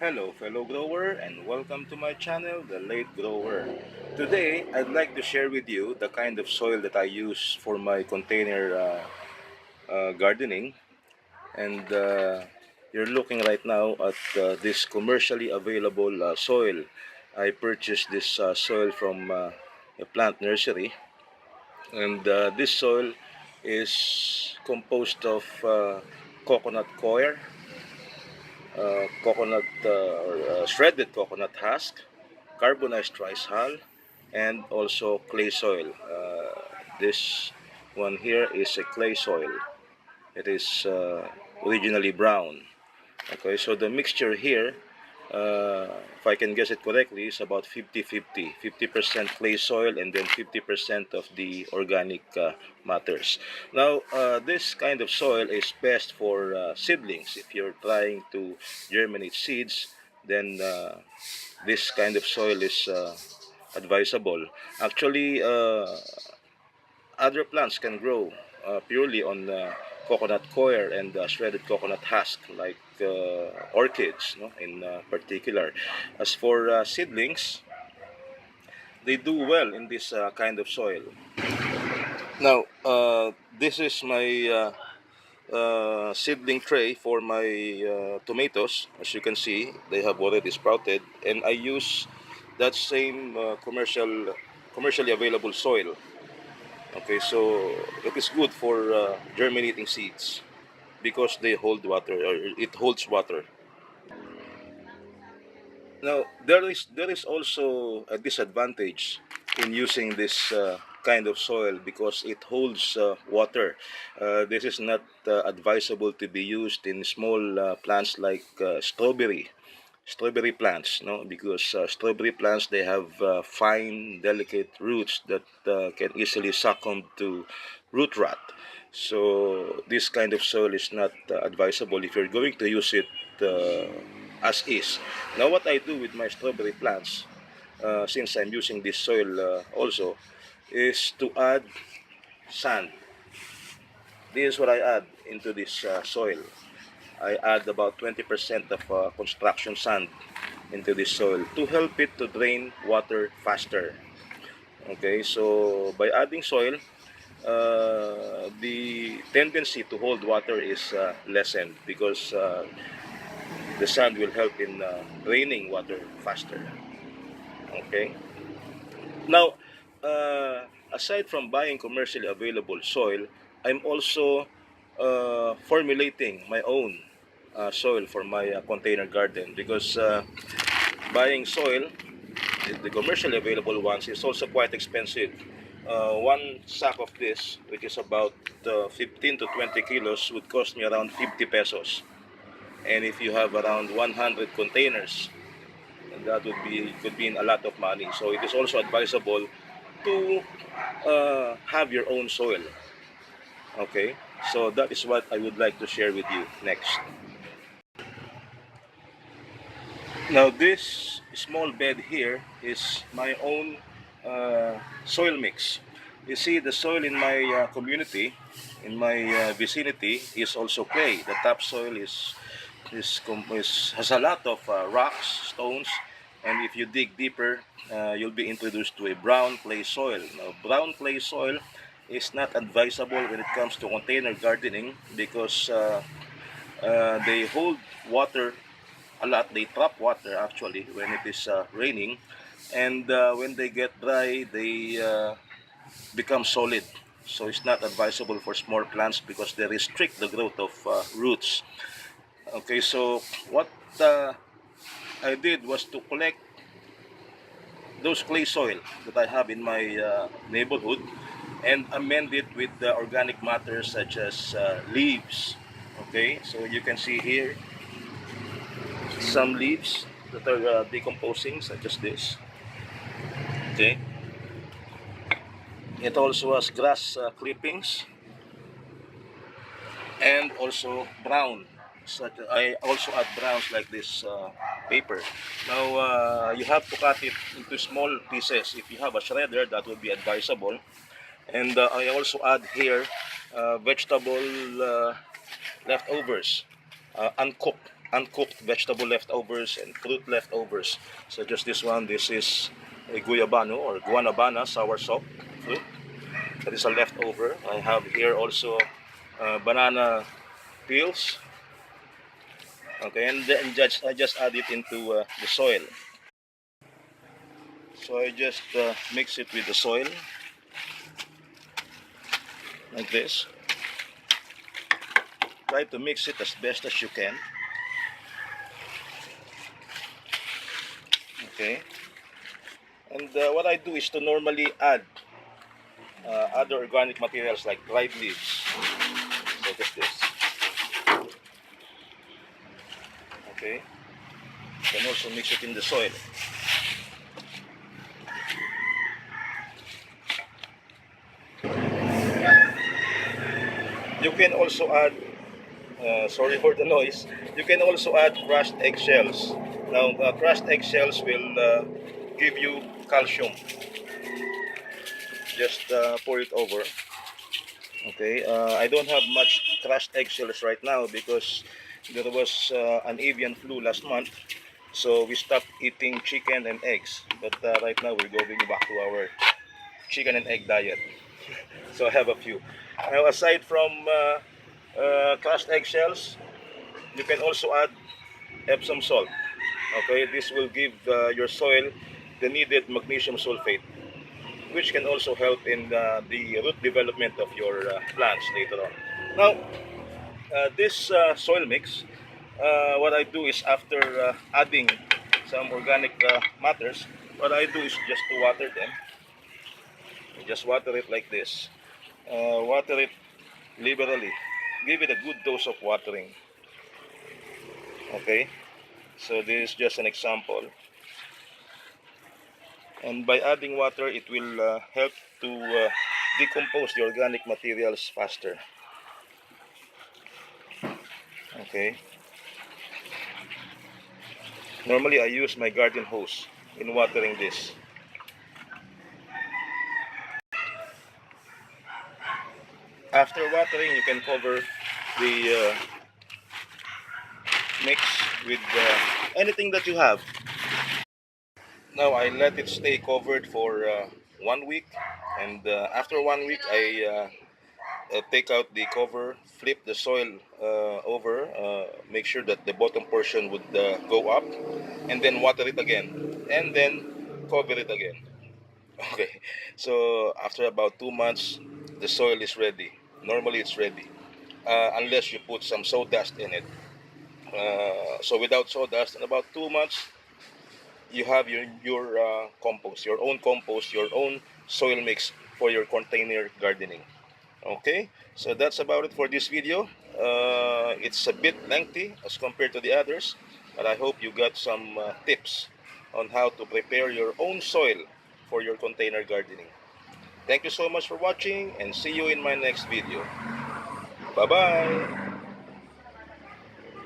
Hello fellow grower and welcome to my channel, The Late Grower. Today, I'd like to share with you the kind of soil that I use for my container gardening. And you're looking right now at this commercially available soil. I purchased this soil from a plant nursery. And this soil is composed of coconut coir, shredded coconut husk, carbonized rice hull, and also clay soil. This one here is a clay soil. It is originally brown. Okay, so the mixture here, if I can guess it correctly, is about 50-50. 50% clay soil and then 50% of the organic matters. Now, this kind of soil is best for seedlings. If you're trying to germinate seeds, then this kind of soil is advisable. Actually, other plants can grow purely on coconut coir and shredded coconut husk, like orchids, no, in particular. As for seedlings, they do well in this kind of soil. Now, this is my seedling tray for my tomatoes. As you can see, they have already sprouted, and I use that same commercially available soil. Okay, so it is good for germinating seeds because they hold water, or it holds water. Now, there is also a disadvantage in using this kind of soil because it holds water. This is not advisable to be used in small plants like strawberry plants, no, because strawberry plants, they have fine delicate roots that can easily succumb to root rot. So this kind of soil is not advisable if you're going to use it uh, as is. Now what I do with my strawberry plants, since I'm using this soil also, is to add sand. This is what I add into this soil. I add about 20% of construction sand into this soil to help it to drain water faster. Okay, so by adding soil, the tendency to hold water is lessened because the sand will help in draining water faster. Okay, now aside from buying commercially available soil, I'm also formulating my own soil for my container garden because buying soil, the commercially available ones, is also quite expensive. One sack of this, which is about 15 to 20 kilos, would cost me around 50 pesos. And if you have around 100 containers, that would be could be a lot of money. So it is also advisable to have your own soil. Okay, so that is what I would like to share with you next. Now this small bed here is my own soil mix. You see, the soil in my community, in my vicinity, is also clay. The topsoil has a lot of rocks, stones, and if you dig deeper, you'll be introduced to a brown clay soil. Now, brown clay soil is not advisable when it comes to container gardening because they hold water a lot. They trap water actually when it is raining, and when they get dry, they become solid. So it's not advisable for small plants because they restrict the growth of roots. Okay, so what I did was to collect those clay soil that I have in my neighborhood and amend it with the organic matter such as leaves. Okay, so you can see here some leaves that are decomposing, such as this. Okay, it also has grass clippings and also brown. Such, I also add browns like this paper. Now you have to cut it into small pieces. If you have a shredder, that would be advisable. And I also add here vegetable leftovers, uncooked. uncooked vegetable leftovers and fruit leftovers. So just this one. This is a guyabano or guanabana soursop fruit. That is a leftover. I have here also banana peels. Okay, and then I just add it into the soil. So I just mix it with the soil like this. Try to mix it as best as you can. Okay. And what I do is to normally add other organic materials like dried leaves. So just this. Okay. You can also mix it in the soil. You can also add, sorry for the noise, you can also add crushed eggshells. Now, crushed eggshells will give you calcium. Just pour it over. Okay, I don't have much crushed eggshells right now because there was an avian flu last month. So we stopped eating chicken and eggs. But right now we're going back to our chicken and egg diet. So I have a few. Now, aside from crushed eggshells, you can also add epsom salt. Okay, this will give your soil the needed magnesium sulfate, which can also help in the root development of your plants later on. Now, this soil mix, what I do is after adding some organic matters, what I do is just to water them. Just water it like this. Water it liberally. Give it a good dose of watering. Okay, so this is just an example. And by adding water, it will help to decompose the organic materials faster. Okay. Normally, I use my garden hose in watering this. After watering, you can cover the mix with anything that you have. Now I let it stay covered for 1 week, and after 1 week, I take out the cover, flip the soil over, make sure that the bottom portion would go up, and then water it again, and then cover it again. Okay, so after about 2 months, the soil is ready. Normally, it's ready, unless you put some sawdust in it. So without sawdust, in about 2 months, you have your compost, your own soil mix for your container gardening. Okay, so that's about it for this video. It's a bit lengthy as compared to the others, but I hope you got some tips on how to prepare your own soil for your container gardening. Thank you so much for watching and see you in my next video. Bye bye.